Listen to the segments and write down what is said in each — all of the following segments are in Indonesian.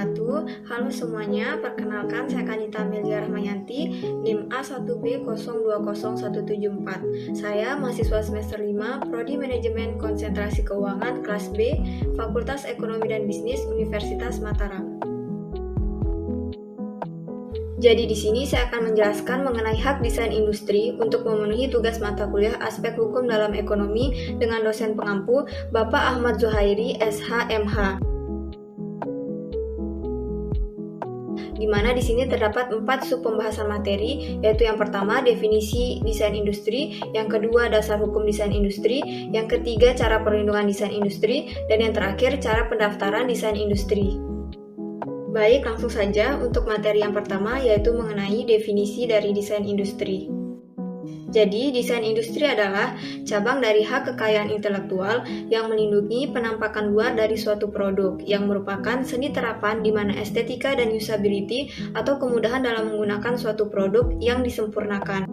wabarakatuh. Halo semuanya, perkenalkan saya Kanita Amelia Rahmayanti, NIM A1B020174. Saya mahasiswa semester 5, Prodi Manajemen Konsentrasi Keuangan kelas B, Fakultas Ekonomi dan Bisnis Universitas Mataram. Jadi di sini saya akan menjelaskan mengenai hak desain industri untuk memenuhi tugas mata kuliah aspek hukum dalam ekonomi dengan dosen pengampu Bapak Ahmad Zuhairi, SH.MH. Di mana di sini terdapat 4 sub pembahasan materi, yaitu yang pertama definisi desain industri, yang kedua dasar hukum desain industri, yang ketiga cara perlindungan desain industri, dan yang terakhir cara pendaftaran desain industri. Baik, langsung saja untuk materi yang pertama, yaitu mengenai definisi dari desain industri. Jadi, desain industri adalah cabang dari hak kekayaan intelektual yang melindungi penampakan luar dari suatu produk, yang merupakan seni terapan di mana estetika dan usability atau kemudahan dalam menggunakan suatu produk yang disempurnakan.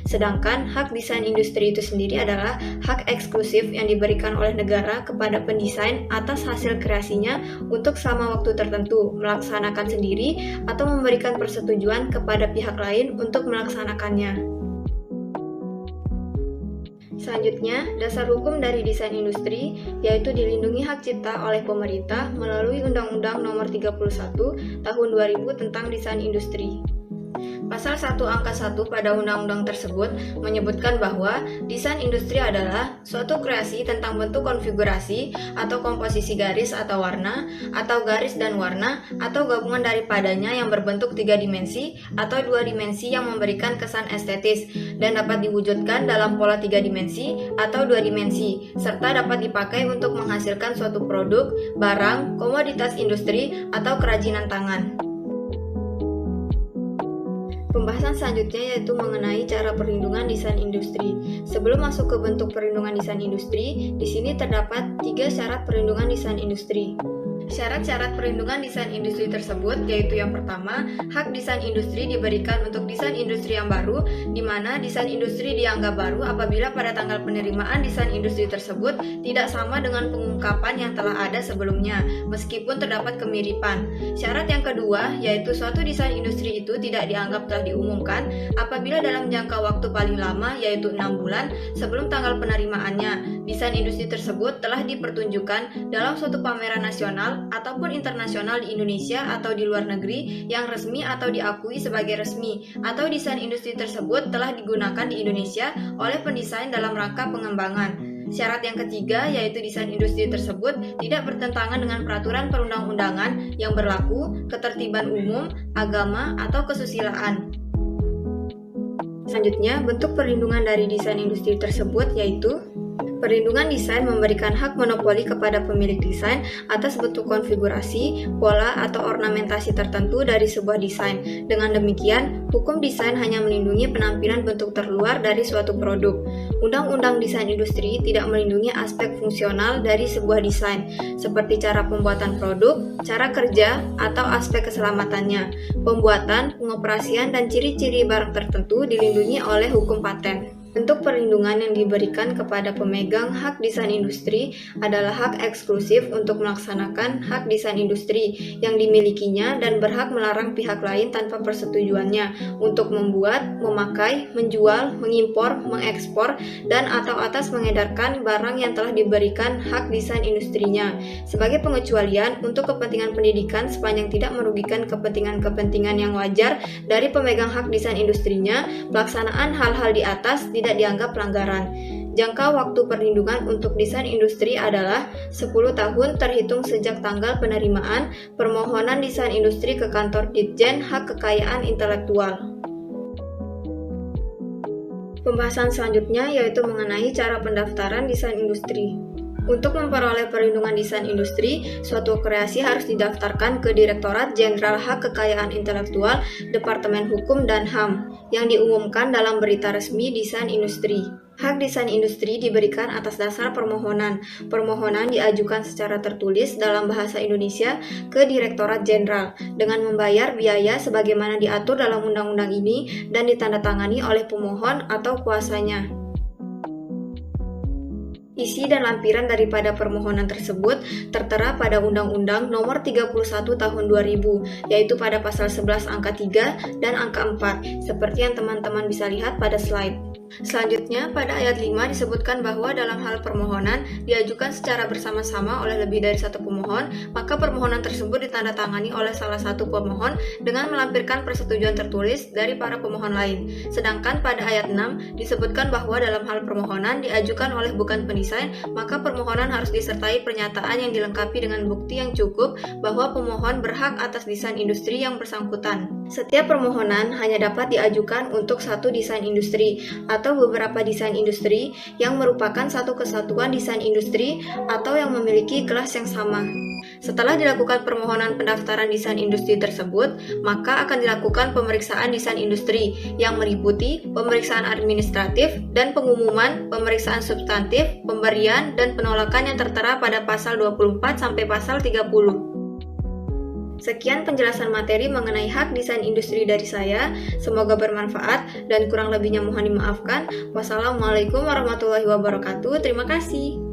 Sedangkan hak desain industri itu sendiri adalah hak eksklusif yang diberikan oleh negara kepada pendesain atas hasil kreasinya untuk selama waktu tertentu melaksanakan sendiri atau memberikan persetujuan kepada pihak lain untuk melaksanakannya. Selanjutnya, dasar hukum dari desain industri yaitu dilindungi hak cipta oleh pemerintah melalui Undang-Undang Nomor 31 Tahun 2000 tentang Desain Industri. Pasal 1 angka 1 pada undang-undang tersebut menyebutkan bahwa desain industri adalah suatu kreasi tentang bentuk konfigurasi atau komposisi garis atau warna, atau garis dan warna, atau gabungan daripadanya yang berbentuk 3 dimensi atau 2 dimensi yang memberikan kesan estetis dan dapat diwujudkan dalam pola 3 dimensi atau 2 dimensi, serta dapat dipakai untuk menghasilkan suatu produk, barang, komoditas industri, atau kerajinan tangan. Pembahasan selanjutnya yaitu mengenai cara perlindungan desain industri. Sebelum masuk ke bentuk perlindungan desain industri, di sini terdapat 3 syarat perlindungan desain industri. Syarat-syarat perlindungan desain industri tersebut yaitu yang pertama, hak desain industri diberikan untuk desain industri yang baru, di mana desain industri dianggap baru apabila pada tanggal penerimaan desain industri tersebut tidak sama dengan pengungkapan yang telah ada sebelumnya, meskipun terdapat kemiripan. Syarat yang kedua yaitu suatu desain industri itu tidak dianggap telah diumumkan apabila dalam jangka waktu paling lama yaitu 6 bulan sebelum tanggal penerimaannya, desain industri tersebut telah dipertunjukkan dalam suatu pameran nasional ataupun internasional di Indonesia atau di luar negeri yang resmi atau diakui sebagai resmi, atau desain industri tersebut telah digunakan di Indonesia oleh pendesain dalam rangka pengembangan. Syarat yang ketiga yaitu desain industri tersebut tidak bertentangan dengan peraturan perundang-undangan yang berlaku, ketertiban umum, agama, atau kesusilaan. Selanjutnya, bentuk perlindungan dari desain industri tersebut yaitu perlindungan desain memberikan hak monopoli kepada pemilik desain atas bentuk konfigurasi, pola, atau ornamentasi tertentu dari sebuah desain. Dengan demikian, hukum desain hanya melindungi penampilan bentuk terluar dari suatu produk. Undang-undang desain industri tidak melindungi aspek fungsional dari sebuah desain, seperti cara pembuatan produk, cara kerja, atau aspek keselamatannya. Pembuatan, pengoperasian, dan ciri-ciri barang tertentu dilindungi oleh hukum paten. Bentuk perlindungan yang diberikan kepada pemegang hak desain industri adalah hak eksklusif untuk melaksanakan hak desain industri yang dimilikinya dan berhak melarang pihak lain tanpa persetujuannya untuk membuat, memakai, menjual, mengimpor, mengekspor, dan atau atas mengedarkan barang yang telah diberikan hak desain industrinya. Sebagai pengecualian untuk kepentingan pendidikan sepanjang tidak merugikan kepentingan-kepentingan yang wajar dari pemegang hak desain industrinya, pelaksanaan hal-hal di atas tidak dianggap pelanggaran. Jangka waktu perlindungan untuk desain industri adalah 10 tahun terhitung sejak tanggal penerimaan permohonan desain industri ke kantor Ditjen Hak Kekayaan Intelektual. Pembahasan selanjutnya yaitu mengenai cara pendaftaran desain industri. Untuk memperoleh perlindungan desain industri, suatu kreasi harus didaftarkan ke Direktorat Jenderal Hak Kekayaan Intelektual, Departemen Hukum dan HAM, yang diumumkan dalam berita resmi desain industri. Hak desain industri diberikan atas dasar permohonan. Permohonan diajukan secara tertulis dalam bahasa Indonesia ke Direktorat Jenderal dengan membayar biaya sebagaimana diatur dalam undang-undang ini dan ditandatangani oleh pemohon atau kuasanya. Isi dan lampiran daripada permohonan tersebut tertera pada Undang-Undang Nomor 31 Tahun 2000, yaitu pada pasal 11 angka 3 dan angka 4, seperti yang teman-teman bisa lihat pada slide. Selanjutnya, pada ayat 5 disebutkan bahwa dalam hal permohonan diajukan secara bersama-sama oleh lebih dari satu pemohon, maka permohonan tersebut ditandatangani oleh salah satu pemohon dengan melampirkan persetujuan tertulis dari para pemohon lain. Sedangkan pada ayat 6 disebutkan bahwa dalam hal permohonan diajukan oleh bukan pendesain, maka permohonan harus disertai pernyataan yang dilengkapi dengan bukti yang cukup bahwa pemohon berhak atas desain industri yang bersangkutan. Setiap permohonan hanya dapat diajukan untuk satu desain industri atau beberapa desain industri yang merupakan satu kesatuan desain industri atau yang memiliki kelas yang sama. Setelah dilakukan permohonan pendaftaran desain industri tersebut, maka akan dilakukan pemeriksaan desain industri yang meliputi pemeriksaan administratif dan pengumuman, pemeriksaan substantif, pemberian, dan penolakan yang tertera pada pasal 24 sampai pasal 30. Sekian penjelasan materi mengenai hak desain industri dari saya. Semoga bermanfaat dan kurang lebihnya mohon dimaafkan. Wassalamualaikum warahmatullahi wabarakatuh. Terima kasih.